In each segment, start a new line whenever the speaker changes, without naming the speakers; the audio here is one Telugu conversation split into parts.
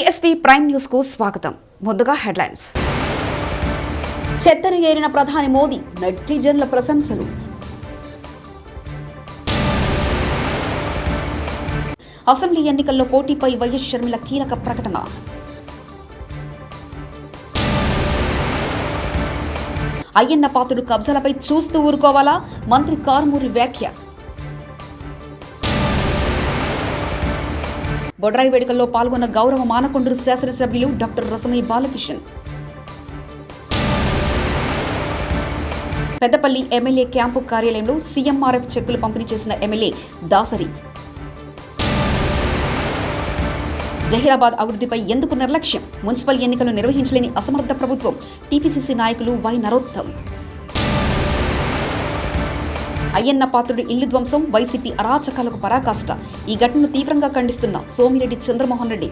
బీఎస్వీ ప్రైమ్ న్యూస్ కు స్వాగతం. ముందుగా హెడ్లైన్స్. చెత్తను ఏరిన ప్రధాని మోదీ, నెటిజన్ల ప్రశంసలు. అసెంబ్లీ ఎన్నికల్లో పోటీపై వైఎస్ షర్మిల కీలక ప్రకటన. అయ్యన్న పాత్రుడు కబ్జాలపై చూస్తూ ఊరుకోవాలా? మంత్రి కారుమూరి వ్యాఖ్య. బొడ్రాయి వేడుకల్లో పాల్గొన్న గౌరవ మానకొండూరు శాసనసభ్యులు doctor Rasamayya Balakishan. Peddapalli MLA camp కార్యాలయంలో సీఎంఆర్ఎఫ్ చెక్కులు పంపిణీ చేసిన ఎమ్మెల్యే దాసరి. జహీరాబాద్ అభివృద్ధిపై ఎందుకు నిర్లక్ష్యం? మున్సిపల్ ఎన్నికలు నిర్వహించలేని అసమర్థ ప్రభుత్వం. టీపీసీసీ నాయకులు వై నరోత్తమ్. అయ్యన్న పాత్రుడి ఇల్లు ధ్వంసం, వైసీపీ అరాచకాలకు పరాకాష్ట. ఈ ఘటనను తీవ్రంగా ఖండిస్తున్న సోమిరెడ్డి చంద్రమోహన్ రెడ్డి.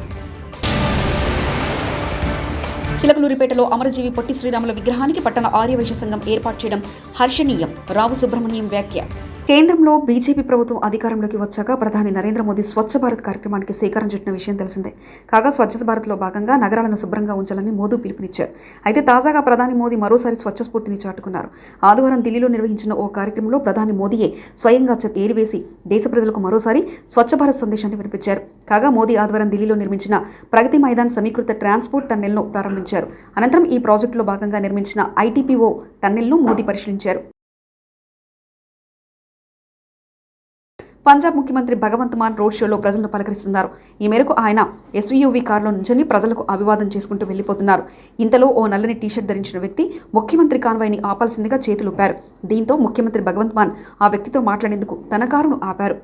చిలకలూరిపేటలో అమరజీవి పొట్టి శ్రీరాముల విగ్రహానికి పట్టణ ఆర్యవైశ్య సంఘం ఏర్పాటు చేయడం హర్షణీయం. రావు సుబ్రహ్మణ్యం వ్యాఖ్య. కేంద్రంలో బీజేపీ ప్రభుత్వం అధికారంలోకి వచ్చాక ప్రధాని నరేంద్ర మోదీ స్వచ్ఛ భారత్ కార్యక్రమానికి శ్రీకారం చుట్టిన విషయం తెలిసిందే. కాగా స్వచ్ఛ భారత్లో భాగంగా నగరాలను శుభ్రంగా ఉంచాలని మోదీ పిలుపునిచ్చారు. అయితే తాజాగా ప్రధాని మోదీ మరోసారి స్వచ్ఛ స్ఫూర్తిని చాటుకున్నారు. ఆదివారం ఢిల్లీలో నిర్వహించిన ఓ కార్యక్రమంలో ప్రధాని మోదీయే స్వయంగా ఏరివేసి దేశ ప్రజలకు మరోసారి స్వచ్ఛ భారత్ సందేశాన్ని వినిపించారు. కాగా మోదీ ఆదివారం ఢిల్లీలో నిర్మించిన ప్రగతి మైదాన్ సమీకృత ట్రాన్స్పోర్ట్ టన్నెల్ను ప్రారంభించారు. అనంతరం ఈ ప్రాజెక్టులో భాగంగా నిర్మించిన ఐటీపీఓ టన్నెల్ను మోదీ పరిశీలించారు. పంజాబ్ ముఖ్యమంత్రి భగవంత్ మాన్ రోడ్ షోలో ప్రజలను పలకరిస్తున్నారు. ఈ మేరకు ఆయన ఎస్యూవీ కారులో నుంచొని ప్రజలకు అభివాదం చేసుకుంటూ వెళ్లిపోతున్నారు. ఇంతలో ఓ నల్లని టీషర్ట్ ధరించిన వ్యక్తి ముఖ్యమంత్రి కాన్వాయ్ని ఆపాల్సిందిగా చేతులూపారు. దీంతో ముఖ్యమంత్రి భగవంత్ మాన్ ఆ వ్యక్తితో మాట్లాడేందుకు తన కారును ఆపారు.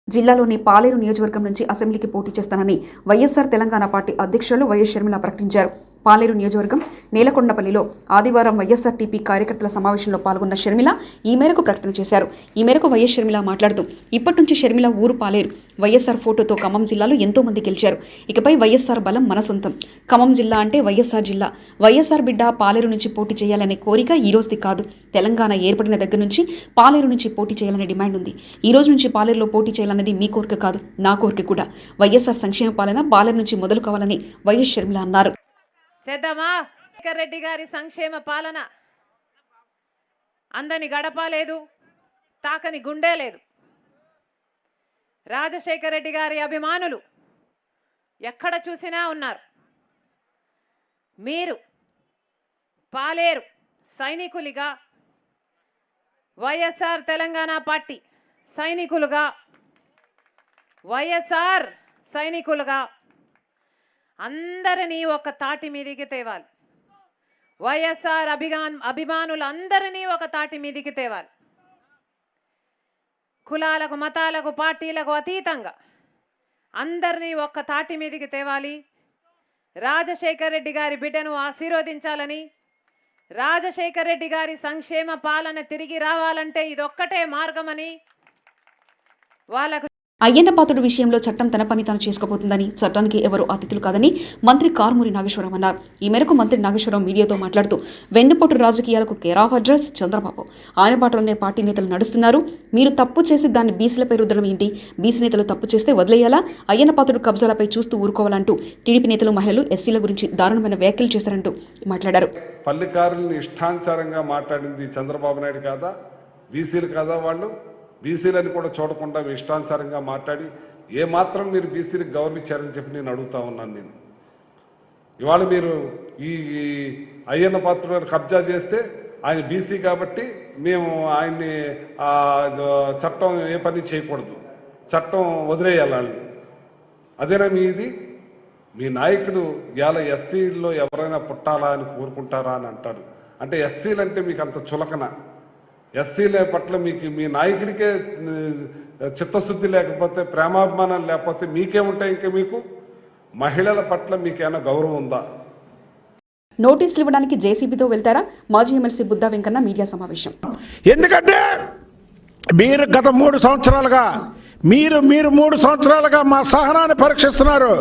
జిల్లాలోని పాలేరు నియోజకవర్గం నుంచి అసెంబ్లీకి పోటీ చేస్తానని వైఎస్ఆర్ తెలంగాణ పార్టీ అధ్యక్షులు వైఎస్ షర్మిల ప్రకటించారు. పాలేరు నియోజకవర్గం నేలకొండపల్లిలో ఆదివారం వైఎస్ఆర్టీపీ కార్యకర్తల సమావేశంలో పాల్గొన్న షర్మిల ఈ మేరకు ప్రకటన చేశారు. ఈ మేరకు వైఎస్ షర్మిల మాట్లాడుతూ ఇప్పటి నుంచి షర్మిల ఊరు పాలేరు. వైఎస్ఆర్ ఫోటోతో ఖమ్మం జిల్లాలో ఎంతో మంది గెలిచారు. ఇకపై వైఎస్ఆర్ బలం మన సొంతం. ఖమ్మం జిల్లా అంటే వైఎస్ఆర్ జిల్లా. వైఎస్ఆర్ బిడ్డ పాలేరు నుంచి పోటీ చేయాలనే కోరిక ఈ రోజుది కాదు. తెలంగాణ ఏర్పడిన దగ్గర నుంచి పాలేరు నుంచి పోటీ చేయాలనే డిమాండ్ ఉంది. ఈ రోజు నుంచి పాలేరులో పోటీ చేయాలన్నది మీ కోరిక కాదు, నా కోరిక కూడా. వైఎస్ఆర్ సంక్షేమ పాలన పాలేరు నుంచి మొదలు కావాలని వైఎస్ షర్మిల అన్నారు.
చేద్దామా? శేఖర్ రెడ్డి గారి సంక్షేమ పాలన అందని గడప లేదు, తాకని గుండె లేదు. రాజశేఖర్ రెడ్డి గారి అభిమానులు ఎక్కడ చూసినా ఉన్నారు. మీరు పాలేరు సైనికులుగా, వైఎస్ఆర్ తెలంగాణ పార్టీ సైనికులుగా, వైఎస్ఆర్ సైనికులుగా అందరినీ ఒక తాటి మీదికి తేవాలి. వైఎస్ఆర్ అభిమానులు అందరినీ ఒక తాటి మీదికి తేవాలి. కులాలకు, మతాలకు, పార్టీలకు అతీతంగా అందరినీ ఒక్క తాటి మీదికి తేవాలి. రాజశేఖర్ రెడ్డి గారి బిడ్డను ఆశీర్వదించాలని, రాజశేఖర్ రెడ్డి గారి సంక్షేమ పాలన తిరిగి రావాలంటే ఇదొక్కటే మార్గమని వాళ్ళకు.
అయ్యన్న పాత్రుడు విషయంలో చట్టం తన పని తాను చేసుకోబోతుందని, చట్టానికి ఎవరు అతిథులు కాదని మంత్రి కారుమూరి నాగేశ్వరరావు అన్నారు. ఈ మేరకు మంత్రి నాగేశ్వరరావు మీడియాతో మాట్లాడుతూ వెన్నుపోటు రాజకీయాలకు కేర్ ఆఫ్ అడ్రస్ చంద్రబాబు. ఆయన పాటలోనే పార్టీ నేతలు నడుస్తున్నారు. మీరు తప్పు చేసి దాన్ని బీసీలపై రుద్దడం ఏంటి? బీసీ నేతలు తప్పు చేస్తే వదిలేయాలా? అయ్యన్న పాత్రుడు కబ్జాలపై చూస్తూ ఊరుకోవాలంటూ టీడీపీ నేతలు, మహిళలు, ఎస్సీల గురించి దారుణమైన వ్యాఖ్యలు చేశారంటూ మాట్లాడారు.
పల్లెకారుల్ని ఇష్టానుసారంగా మాట్లాడింది చంద్రబాబు నాయుడు కాదా? బీసీలు కాదా? వాళ్ళు బీసీలని కూడా చూడకుండా ఇష్టానుసారంగా మాట్లాడి ఏమాత్రం మీరు బీసీలకు గౌరవించారని చెప్పి నేను అడుగుతా ఉన్నాను. నేను ఇవాళ మీరు ఈ అయ్యన్న పాత్రుడు కబ్జా చేస్తే ఆయన బీసీ కాబట్టి మేము ఆయన్ని చట్టం ఏ పని చేయకూడదు, చట్టం వదిలేయాలి. అదేనా మీది? మీ నాయకుడు ఇవాళ ఎస్సీల్లో ఎవరైనా పుట్టాలా అని కోరుకుంటారా అని అంటారు. అంటే ఎస్సీలు అంటే మీకు అంత చులకన? ఎస్సీల పట్ల మీకు మీ నాయకుడికే చిత్తశుద్ధి లేకపోతే, ప్రేమాభిమానాలు లేకపోతే మీకేముంటాయి? ఇంకా మీకు మహిళల పట్ల మీకేమైనా గౌరవం ఉందా?
నోటీసులు ఇవ్వడానికి జేసీబీతో వెళ్తారా? మాజీ ఎమ్మెల్సీ బుద్దా వెంకన్న మీడియా సమావేశం.
ఎందుకంటే మీరు గత 3 సంవత్సరాలుగా మీరు 3 సంవత్సరాలుగా మా సహనాన్ని పరీక్షిస్తున్నారు.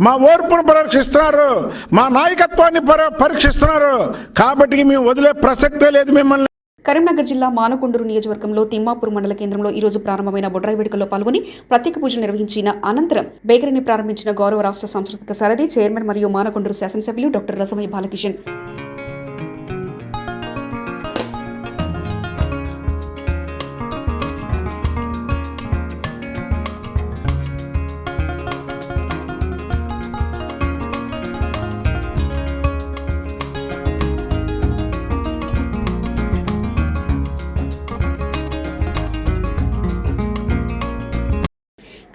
మా ఓర్పును పరీక్షిస్తున్నారు, మా నాయకత్వాన్ని పరీక్షిస్తున్నారు. కాబట్టి మేము వదిలే ప్రసక్తే లేదు మిమ్మల్ని.
కరీంనగర్ జిల్లా మానకొండూరు నియోజకవర్గంలో తిమ్మాపూర్ మండల కేంద్రంలో ఈ రోజు ప్రారంభమైన బొడ్రాయి వేడుకల్లో పాల్గొని ప్రత్యేక పూజలు నిర్వహించిన అనంతరం బేకరీని ప్రారంభించిన గౌరవ రాష్ట్ర సాంస్కృతిక సారథి చైర్మన్ మరియు మానకొండూరు శాసనసభ్యులు డాక్టర్ రసమయ్య బాలకిషన్.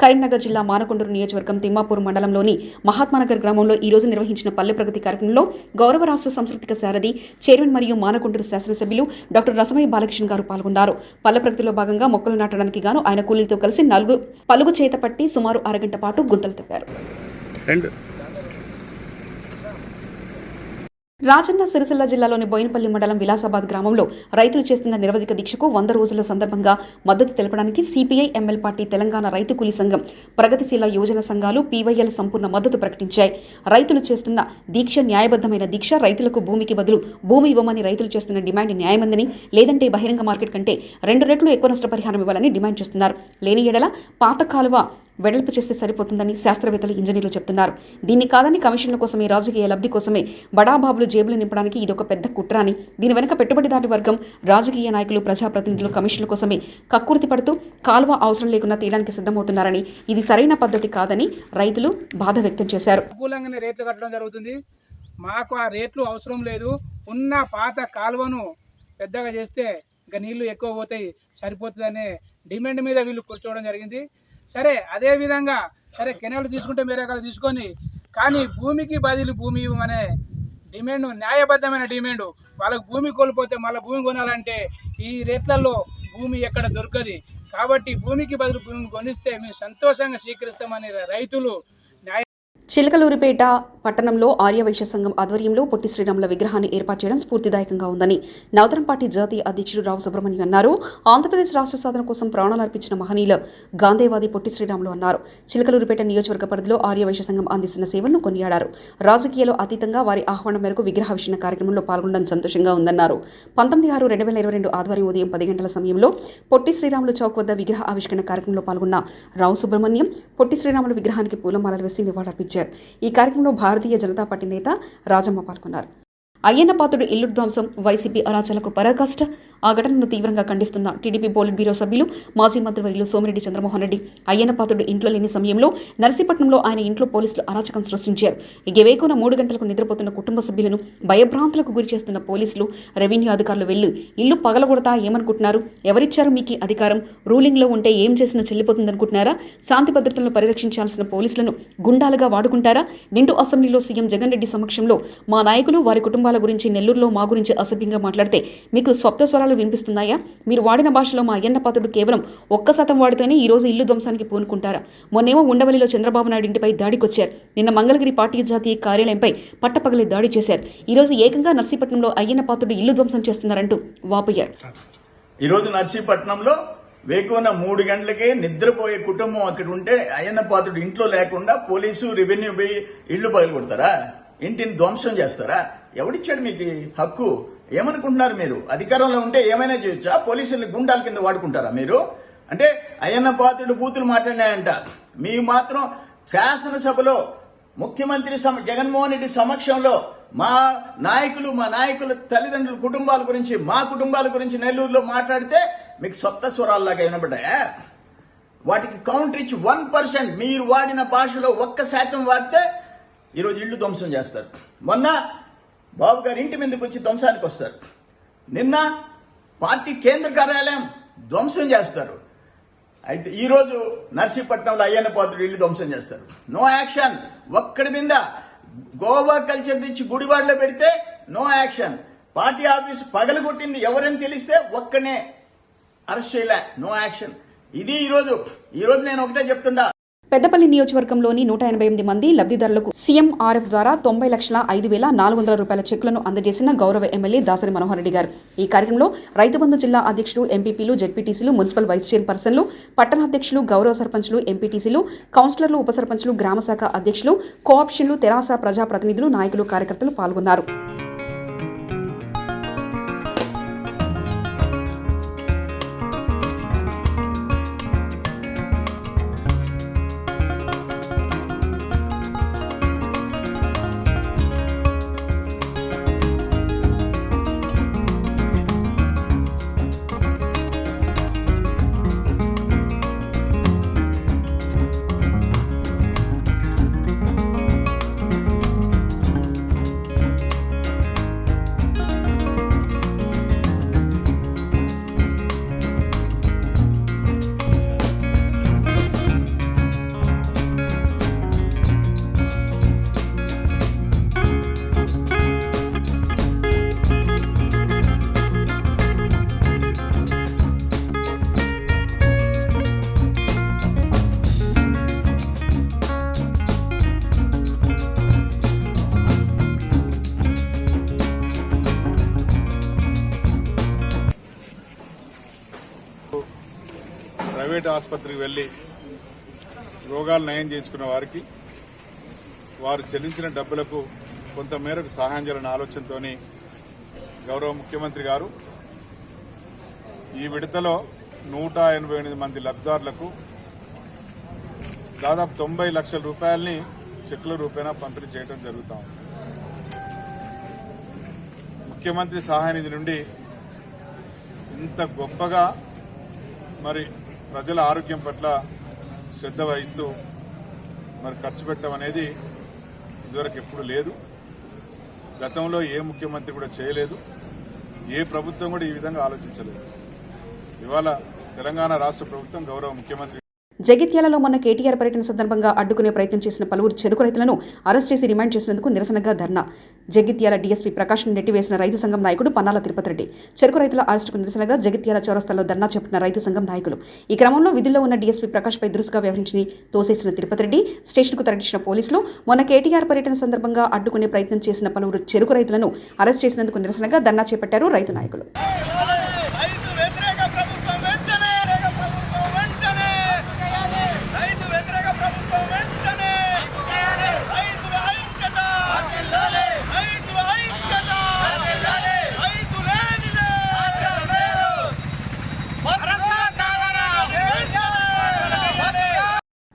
కరీంనగర్ జిల్లా మానకొండూరు నియోజకవర్గం తిమ్మాపూర్ మండలంలోని మహాత్మానగర్ గ్రామంలో ఈ రోజు నిర్వహించిన పల్లె ప్రగతి కార్యక్రమంలో గౌరవ రాష్ట్ర సాంస్కృతిక సారథి చైర్మన్ మరియు మానకొండూరు శాసనసభ్యులు డాక్టర్ రసమయ్య బాలకిషన్ గారు పాల్గొన్నారు. పల్లె ప్రగతిలో భాగంగా మొక్కలు నాటడానికి గాను ఆయన కూలీలతో కలిసి పలుగు చేత పట్టి సుమారు అరగంట పాటు గుంతలు తవ్వారు. రాజన్న సిరిసిల్ల జిల్లాలోని బోయినపల్లి మండలం విలాసాబాద్ గ్రామంలో రైతులు చేస్తున్న నిరవధిక దీక్షకు 100 రోజుల సందర్భంగా మద్దతు తెలపడానికి సిపిఐ ఎంఎల్ పార్టీ తెలంగాణ రైతు కూలీ సంఘం ప్రగతిశీల యువజన సంఘాలు పీవైఎల్ సంపూర్ణ మద్దతు ప్రకటించాయి. రైతులు చేస్తున్న దీక్ష న్యాయబద్ధమైన దీక్ష. రైతులకు భూమికి బదులు భూమి ఇవ్వమని రైతులు చేస్తున్న డిమాండ్ న్యాయమందని, లేదంటే బహిరంగ మార్కెట్ కంటే 2 రెట్లు ఎక్కువ నష్టపరిహారం ఇవ్వాలని డిమాండ్ చేస్తున్నారు. లేని ఎడల పాత కాలువ వెడల్పు చేస్తే సరిపోతుందని శాస్త్రవేత్తలు, ఇంజనీర్లు చెప్తున్నారు. దీన్ని కాదని కమిషన్ల కోసమే, రాజకీయ లబ్ధి కోసమే బడాబాబులు జేబులు నింపడానికి ఇదొక పెద్ద కుట్ర అని, దీని వెనుక పెట్టుబడిదారు వర్గం, రాజకీయ నాయకులు, ప్రజాప్రతినిధులు కమిషన్ల కోసమే కక్కుర్తి పడుతూ కాలువ అవసరం లేకుండా తీయడానికి సిద్ధమవుతున్నారని, ఇది సరైన పద్ధతి కాదని రైతులు బాధ వ్యక్తం చేశారు.
రేట్లు కట్టడం జరుగుతుంది. మాకు ఆ రేట్లు అవసరం లేదు. ఉన్న పాత కాలువను పెద్దగా చేస్తే ఇంకా నీళ్లు ఎక్కువ పోతాయి, సరిపోతుందనే డిమాండ్ మీద వీళ్ళు కూర్చోవడం జరిగింది. సరే, అదే విధంగా సరే కెనాలు తీసుకుంటే వేరే రకాలు తీసుకొని, కానీ భూమికి బదిలీ భూమి ఇవ్వమనే డిమాండ్ న్యాయబద్ధమైన డిమాండ్. వాళ్ళకు భూమి కోల్పోతే మళ్ళీ భూమి కొనాలంటే ఈ రేట్లలో భూమి ఎక్కడ దొరకదు. కాబట్టి భూమికి బదులు భూమి కొనిస్తే మేము సంతోషంగా స్వీకరిస్తామని రైతులు
చిలకలూరిపేట పట్టణంలో ఆర్యవైశ్య సంఘం ఆధ్వర్యంలో పొట్టి శ్రీరాముల విగ్రహాన్ని ఏర్పాటు చేయడం స్ఫూర్తిదాయకంగా ఉందని నవతరం పార్టీ జాతీయ అధ్యక్షుడు రావు సుబ్రహ్మణ్యం అన్నారు. ఆంధ్రప్రదేశ్ రాష్ట్ర సాధన కోసం ప్రాణాలు అర్పించిన మహనీయులు గాంధేవాది పొట్టి శ్రీరాములు అన్నారు. చిలకలూరిపేట నియోజకవర్గ పరిధిలో ఆర్యవైశ్య సంఘం అందిస్తున్న సేవలను కొనియాడారు. రాజకీయాలు అతీతంగా వారి ఆహ్వానం మేరకు విగ్రహావిష్కరణ కార్యక్రమంలో పాల్గొనడం సంతోషంగా ఉందన్నారు. 19/6/2022 ఆదివారం ఉదయం 10 గంటల సమయంలో పొట్టి శ్రీరాములు చౌక్ వద్ద విగ్రహ ఆవిష్కరణ కార్యక్రమంలో పాల్గొన్న రావు సుబ్రహ్మణ్యం పొట్టి శ్రీరాములు విగ్రహానికి పూలమాలలు వేసి నివాళులర్పించారు. ఈ కార్యక్రమంలో భారతీయ జనతా పార్టీ నేత రాజమ్మ పాల్గొన్నారు. అయ్యన్నపాత్రుడు ఇల్లు ధ్వంసం వైసీపీ అరాచలకు పరాకాష్ట. ఆ ఘటనను తీవ్రంగా ఖండిస్తున్న టీడీపీ పోలిట్ బ్యూరో సభ్యులు, మాజీ మంత్రివర్యులు సోమిరెడ్డి చంద్రమోహన్ రెడ్డి అయ్యన్నపాత్రుడు ఇంట్లో లేని సమయంలో నర్సీపట్నంలో ఆయన ఇంట్లో పోలీసులు అరాచకం సృష్టించారు. వేకున 3 గంటలకు నిద్రపోతున్న కుటుంబ సభ్యులను భయభ్రాంతులకు గురి చేస్తున్న పోలీసులు, రెవెన్యూ అధికారులు వెళ్లి ఇల్లు పగలగొడతా ఏమనుకుంటున్నారు? ఎవరిచ్చారు మీకు అధికారం? రూలింగ్లో ఉంటే ఏం చేసినా చెల్లిపోతుందనుకుంటున్నారా? శాంతి భద్రతలను పరిరక్షించాల్సిన పోలీసులను గుండాలుగా వాడుకుంటారా? నిండు అసెంబ్లీలో సీఎం జగన్ రెడ్డి సమక్షంలో మా నాయకులు, వారి కుటుంబాల గురించి, నెల్లూరులో మా గురించి అసభ్యంగా మాట్లాడితే మీకు స్వప్న స్వరాలు వినిపిస్తున్నాయా? మీరు వాడిన భాషలో మా అయ్యన్నపాత్రుడు కేవలం 1% వాడితేనే ఈ రోజు ఇల్లు ధ్వంసానికి పూనుకుంటారా? మొన్నేమో ఉండవల్లిలో చంద్రబాబు నాయుడు ఇంటిపై దాడికొచ్చారు. నిన్న మంగళగిరి పార్టీ జాతీయ కార్యాలయంపై పట్టపగలే దాడి చేశారు. ఈ రోజు ఏకంగా నర్సీపట్నంలో అయ్యన్నపాత్రుడు ఇల్లు ధ్వంసం చేస్తున్నారంటూ వాపోయారు.
ఈరోజు నర్సీపట్నంలో వేకువన 3 గంటలకే నిద్రపోయే కుటుంబం అక్కడ ఉంటే అయ్యన్నపాత్రుడు ఇంట్లో లేకుండా పోలీసు, రెవెన్యూ పోయి ఇళ్లు పగలగొడతారా? ఇంటిని ధ్వంసం చేస్తారా? ఎవడిచ్చాడు మీకు హక్కు? ఏమనుకుంటున్నారు మీరు? అధికారంలో ఉంటే ఏమైనా చేయొచ్చా? పోలీసుల్ని గుండాల కింద వాడుకుంటారా మీరు? అంటే అయ్యన్నపాత్రుడు బూతులు మాట్లాడినాయంట. మీరు మాత్రం శాసనసభలో ముఖ్యమంత్రి జగన్మోహన్ రెడ్డి సమక్షంలో మా నాయకుల తల్లిదండ్రుల కుటుంబాల గురించి, మా కుటుంబాల గురించి నెల్లూరులో మాట్లాడితే మీకు సొంత స్వరాల్లాగా వినబడ్డాయా? వాటికి కౌంటర్ ఇచ్చి 1% మీరు వాడిన భాషలో 1% వాడితే ఈరోజు ఇళ్లు ధ్వంసం చేస్తారు. మొన్న బాబు గారి ఇంటి మీదకి వచ్చి ధ్వంసానికి వస్తారు. నిన్న పార్టీ కేంద్ర కార్యాలయం ధ్వంసం చేస్తారు. అయితే ఈరోజు నర్సీపట్నంలో అయ్యన్నపాత్రుడు ఇల్లు ధ్వంసం చేస్తారు. No action. ఒక్కడి మీద గోవా కల్చర్ తెచ్చి గుడివాడలో పెడితే నో యాక్షన్. పార్టీ ఆఫీస్ పగలగొట్టింది ఎవరని తెలిస్తే ఒక్కనే అరెస్ట్ చేయలే, నో యాక్షన్. ఇది ఈరోజు నేను ఒకటే చెప్తుండా,
పెద్దపల్లి నియోజకవర్గంలోని 188 మంది లబ్ధిదారులకు సీఎంఆర్ఎఫ్ ద్వారా 90,05,400 రూపాయల చెక్కులను అందజేసిన గౌరవ ఎమ్మెల్యే దాసరి మనోహర్ రెడ్డి గారు. ఈ కార్యక్రమంలో రైతు బంధు జిల్లా అధ్యక్షులు, ఎంపీపీలు, జెడ్పీటీసీలు, మున్సిపల్ వైస్ చైర్పర్సన్లు, పట్టణాధ్యక్షులు, గౌరవ సర్పంచ్లు, ఎంపీటీసీలు, కౌన్సిలర్లు, ఉప సర్పంచ్లు, గ్రామశాఖ అధ్యక్షులు, కోఆప్షన్లు, తెరాస ప్రజాప్రతినిధులు, నాయకులు, కార్యకర్తలు పాల్గొన్నారు.
ప్రైవేట్ ఆసుపత్రికి వెళ్లి రోగాలు నయం చేయించుకున్న వారికి వారు చెల్లించిన డబ్బులకు కొంత మేరకు సహాయం చేయాలనే ఆలోచనతో గౌరవ ముఖ్యమంత్రి గారు ఈ విడతలో 188 మంది లబ్ధిదారులకు దాదాపు 90 లక్షల రూపాయలని చెక్కుల రూపేణా పంపిణీ చేయడం జరుగుతా ఉంది. ముఖ్యమంత్రి సహాయ నిధి నుండి ఇంత గొప్పగా మరి ప్రజల ఆరోగ్యం పట్ల శ్రద్ధ వహిస్తూ మరి ఖర్చు పెట్టడం అనేది ఇదివరకు ఎప్పుడు లేదు. గతంలో ఏ ముఖ్యమంత్రి కూడా చేయలేదు, ఏ ప్రభుత్వం కూడా ఈ విధంగా ఆలోచించలేదు. ఇవాళ తెలంగాణ రాష్ట్ర ప్రభుత్వం గౌరవ ముఖ్యమంత్రి
జగిత్యాలలో మొన్న కేటీఆర్ పర్యటన సందర్భంగా అడ్డుకునే ప్రయత్నం చేసిన పలువురు చెరుకు రైతులను అరెస్ట్ చేసి రిమాండ్ చేసినందుకు నిరసనగా ధర్నా. జగిత్యాల డీఎస్పీ ప్రకాష్ను నెట్టివేసిన రైతు సంఘం నాయకుడు పన్నాల తిరుపతి రెడ్డి. చెరుకు రైతుల అరెస్టుకు నిరసనగా జగిత్యాల చౌరస్తాలో ధర్నా చేపట్టిన రైతు సంఘం నాయకులు. ఈ క్రమంలో విధుల్లో ఉన్న డీఎస్పీ ప్రకాష్పై దురుసుగా వ్యవహరించి తోసేసిన తిరుపతి రెడ్డి, స్టేషన్కు తరలించిన పోలీసులు మొన్న కేటీఆర్ పర్యటన సందర్భంగా అడ్డుకునే ప్రయత్నం చేసిన పలువురు చెరుకు రైతులను అరెస్ట్ చేసినందుకు నిరసనగా ధర్నా చేపట్టారు రైతు నాయకులు.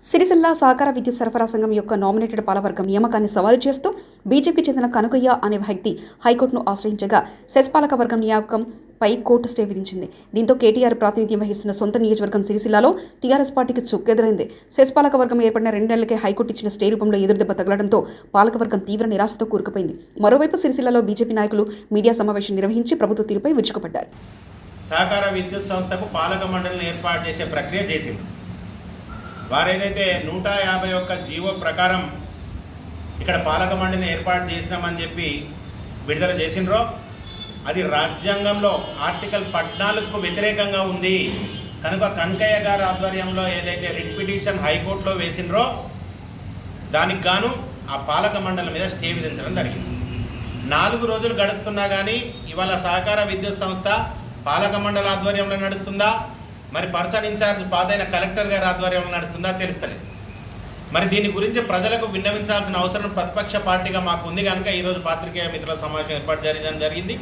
సిరిసిల్ల సహకార విద్యుత్ సరఫరా సంఘం యొక్క నామినేటెడ్ పాలవర్గం నియామకాన్ని సవాలు చేస్తూ బీజేపీకి చెందిన కనకయ్య అనే వ్యక్తి హైకోర్టును ఆశ్రయించగా సెస్పాలక వర్గం నియామకంపై కోర్టు స్టే విధించింది. దీంతో కేటీఆర్ ప్రాతినిధ్యం వహిస్తున్న సొంత నియోజకవర్గం సిరిసిల్లలో టీఆర్ఎస్ పార్టీకి చుక్కెదురైంది. సెస్పాలక వర్గం ఏర్పడిన 2 నెలలకే హైకోర్టు ఇచ్చిన స్టే రూపంలో ఎదురుదెబ్బ తగలడంతో పాలకవర్గం తీవ్ర నిరాశతో కూరుకుపోయింది. మరోవైపు సిరిసిల్లలో బీజేపీ నాయకులు మీడియా సమావేశం నిర్వహించి ప్రభుత్వ తీరుపై విరుచుకుపడ్డారు.
సహకార విద్యుత్ సంస్థకు పాలక మండలిని ఏర్పాటు చేసే ప్రక్రియ చేసింది. వారేదైతే 151 జీవో ప్రకారం ఇక్కడ పాలక మండలిని ఏర్పాటు చేసినామని చెప్పి విడుదల చేసినరో అది రాజ్యాంగంలో ఆర్టికల్ 14కు వ్యతిరేకంగా ఉంది కనుక కనకయ్య గారి ఆధ్వర్యంలో ఏదైతే రిట్ పిటిషన్ హైకోర్టులో వేసినరో దానికి గాను ఆ పాలక మండలి మీద స్టే విధించడం జరిగింది. 4 రోజులు గడుస్తున్నా కానీ ఇవాళ సహకార విద్యుత్ సంస్థ పాలక మండలి ఆధ్వర్యంలో నడుస్తుందా, మరి పర్సన్ ఇన్ఛార్జ్ పాదైన కలెక్టర్ గారి ఆధ్వర్యంలో నడుస్తుందా తెలుస్తలేదు. మరి దీని గురించి ప్రజలకు విన్నవించాల్సిన అవసరం ప్రతిపక్ష పార్టీగా మాకు ఉంది కనుక ఈరోజు పాత్రికేయ మిత్రుల సమావేశం ఏర్పాటు చేయడం జరిగింది.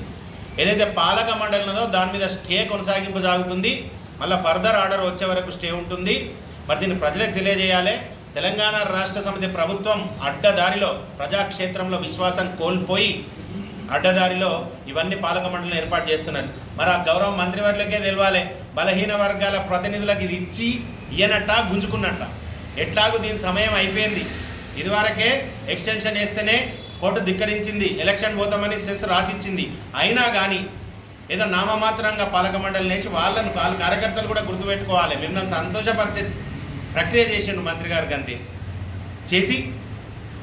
ఏదైతే పాలక మండలి ఉన్నదో దాని మీద స్టే కొనసాగింపు సాగుతుంది, మళ్ళీ ఫర్దర్ ఆర్డర్ వచ్చే వరకు స్టే ఉంటుంది. మరి దీన్ని ప్రజలకు తెలియజేయాలి. తెలంగాణ రాష్ట్ర సమితి ప్రభుత్వం అడ్డదారిలో ప్రజాక్షేత్రంలో విశ్వాసం కోల్పోయి అడ్డదారిలో ఇవన్నీ పాలక మండలిని ఏర్పాటు చేస్తున్నారు. మరి ఆ గౌరవ మంత్రివర్లకే తెలవాలి, బలహీన వర్గాల ప్రతినిధులకు ఇది ఇచ్చి ఇయ్యనట్ట గుంజుకున్నట్ట. ఎట్లాగూ దీని సమయం అయిపోయింది. ఇదివరకే ఎక్స్టెన్షన్ వేస్తేనే కోర్టు ధిక్కరించింది, ఎలక్షన్ పోతామని సెస్ రాసిచ్చింది. అయినా కానీ ఏదో నామమాత్రంగా పాలక మండలిని వేసి వాళ్ళ కార్యకర్తలు కూడా గుర్తుపెట్టుకోవాలి. మిమ్మల్ని సంతోషపరిచే ప్రక్రియ చేసిండు మంత్రి గారికి అంతే చేసి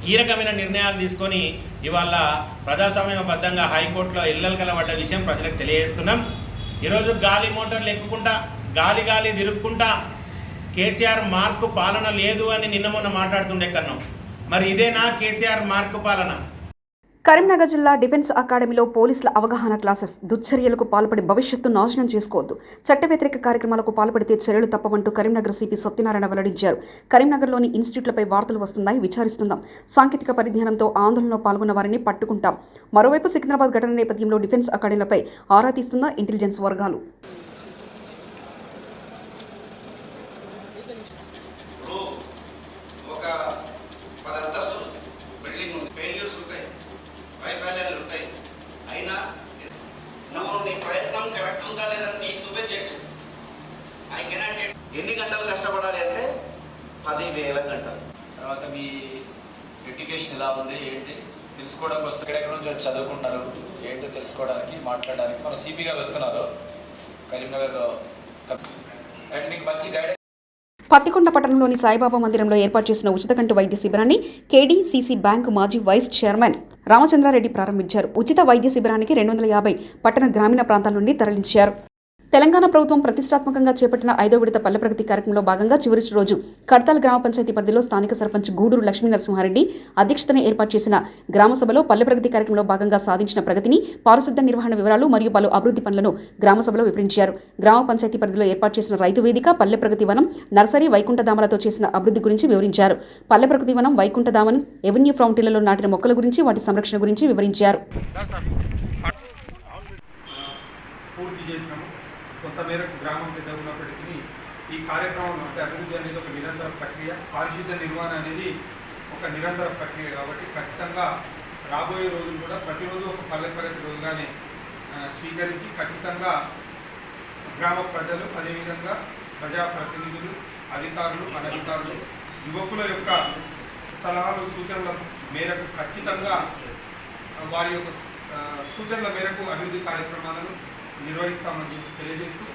ఈ రకమైన నిర్ణయాలు తీసుకొని ఇవాళ ప్రజాస్వామ్యబద్ధంగా హైకోర్టులో ఇళ్ళలు కలబడ్డ విషయం ప్రజలకు తెలియజేస్తున్నాం. ఈరోజు గాలి మోటార్లు ఎక్కుకుంటా గాలి తిరుక్కుంటా కేసీఆర్ మార్కు పాలన లేదు అని నిన్న మొన్న మాట్లాడుతుండే కన్నాం. మరి ఇదేనా కేసీఆర్ మార్కు పాలన?
కరీంనగర్ జిల్లా డిఫెన్స్ అకాడమీలో పోలీసుల అవగాహన క్లాసెస్. దుశ్చర్యలకు పాల్పడి భవిష్యత్తు నాశనం చేసుకోవద్దు, చట్ట వ్యతిరేక కార్యక్రమాలకు పాల్పడితే చర్యలు తప్పవంటూ కరీంనగర్ సిపి సత్యనారాయణ వెల్లడించారు. కరీంనగర్లోని ఇన్స్టిట్యూట్లపై వార్తలు వస్తున్నాయి, విచారిస్తుందాం. సాంకేతిక పరిజ్ఞానంతో ఆందోళనలో పాల్గొన్న వారిని పట్టుకుంటాం. మరోవైపు సికింద్రాబాద్ ఘటన నేపథ్యంలో డిఫెన్స్ అకాడమీలపై ఆరా తీస్తున్న ఇంటెలిజెన్స్ వర్గాలు.
ఎన్ని గంటలు కష్టపడాలి అంటే 10,000 గంటలు.
తర్వాత మీ ఎడ్యుకేషన్ ఎలా ఉంది ఏంటి తెలుసుకోవడానికి వస్తే ఎక్కడెక్కడ నుంచి వచ్చి చదువుకుంటున్నారు ఏంటో తెలుసుకోవడానికి మాట్లాడడానికి మన సిపి గారు వస్తున్నారు కరీంనగర్. అండ్ మీకు మంచి గైడెన్స్.
పత్తికొండ పట్టణంలోని సాయిబాబా మందిరంలో ఏర్పాటు చేసిన ఉచిత కంటి వైద్య శిబిరాన్ని కేడీసీసీ బ్యాంకు మాజీ వైస్ చైర్మన్ రామచంద్రారెడ్డి ప్రారంభించారు. ఉచిత వైద్య శిబిరానికి 250 పట్టణ గ్రామీణ ప్రాంతాల నుండి తరలించారు. తెలంగాణ ప్రభుత్వం ప్రతిష్టాత్మకంగా చేపట్టిన 5వ విడత పల్లె ప్రగతి కార్యక్రమంలో భాగంగా చివరి రోజు కడతాల్ గ్రామ పంచాయతీ పరిధిలో స్థానిక సర్పంచ్ గూడూరు లక్ష్మీ నరసింహారెడ్డి అధ్యక్షతన ఏర్పాటు చేసిన గ్రామ సభలో పల్లె ప్రగతి కార్యక్రమంలో భాగంగా సాధించిన ప్రగతిని, పారిశుద్ధ నిర్వహణ వివరాలు మరియు పలు అభివృద్ధి పనులను గ్రామ సభలో వివరించారు. గ్రామ పంచాయతీ పరిధిలో ఏర్పాటు చేసిన రైతు వేదిక, పల్లె ప్రగతి వనం, నర్సరీ, వైకుంఠధామలతో చేసిన అభివృద్ధి గురించి వివరించారు. పల్లె ప్రగతి వనం, వైకుంఠధామం, ఎవెన్యూ ఫౌంటైన్లలో నాటిన మొక్కల గురించి, వాటి సంరక్షణ గురించి వివరించారు.
కొంత మేరకు గ్రామం పెద్ద ఉన్నప్పటికీ ఈ కార్యక్రమం అంటే అభివృద్ధి అనేది ఒక నిరంతర ప్రక్రియ, పారిశుద్ధ్య నిర్వహణ అనేది ఒక నిరంతర ప్రక్రియ. కాబట్టి ఖచ్చితంగా రాబోయే రోజులు కూడా ప్రతిరోజు ఒక పల్లె ప్రగతి రోజుగానే స్వీకరించి ఖచ్చితంగా గ్రామ ప్రజలు, అదేవిధంగా ప్రజాప్రతినిధులు, అధికారులు, అనధికారులు, యువకుల యొక్క సలహాలు, సూచనల మేరకు ఖచ్చితంగా వారి యొక్క సూచనల మేరకు అభివృద్ధి కార్యక్రమాలను నిర్వహిస్తామని చెప్పి తెలియజేస్తూ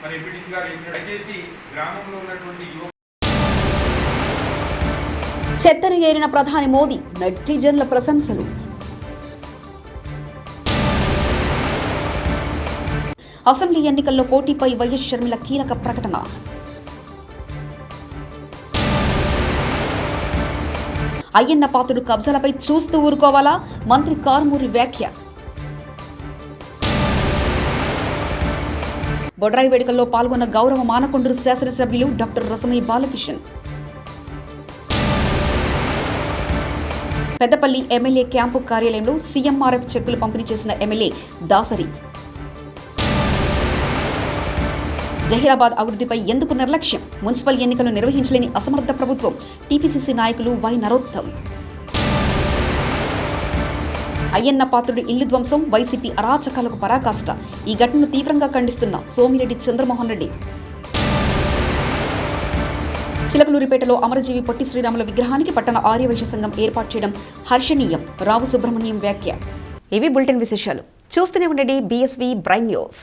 మరి ఎంపీటీసీ గారు దయచేసి గ్రామంలో ఉన్నటువంటి
చెత్తను ఏరిన ప్రధాని మోదీ, నెటిజన్ల ప్రశంసలు. అసెంబ్లీ ఎన్నికల్లో పోటీపై వైఎస్ షర్మిల కీలక ప్రకటన. అయ్యన్న పాత్రుడు కబ్జాలపై చూస్తూ ఊరుకోవాలా? మంత్రి కారుమూరి వ్యాఖ్య. బొడ్రాయి వేడుకల్లో పాల్గొన్న గౌరవ మానకొండూరు శాసనసభ్యులు doctor Rasamayya Balakishan. Peddapalli MLA camp కార్యాలయంలో సీఎంఆర్ఎఫ్ చెక్కులు పంపిణీ చేసిన ఎమ్మెల్యే దాసరి. జహీరాబాద్ అభివృద్ధిపై ఎందుకు నిర్లక్ష్యం? మున్సిపల్ ఎన్నికలు నిర్వహించలేని అసమర్థ ప్రభుత్వం. టీపీసీసీ నాయకులు వై నరోత్తమ్. అయ్యన్న పాత్రుడి ఇల్లు ధ్వంసం, వైసీపీ అరాచకాలకు పరాకాష్ట. ఈ ఘటనను తీవ్రంగా ఖండిస్తున్న సోమిరెడ్డి చంద్రమోహన్ రెడ్డి. చిలకలూరిపేటలో అమరజీవి పొట్టి శ్రీరాముల విగ్రహానికి పట్టణ ఆర్యవైశ్య సంఘం ఏర్పాటు చేయడం హర్షణీయం. రావు సుబ్రహ్మణ్యం వ్యాఖ్య. ఇవి బులెటిన్ విశేషాలు. చూస్తూనే ఉండండి BSV బ్రైన్ న్యూస్.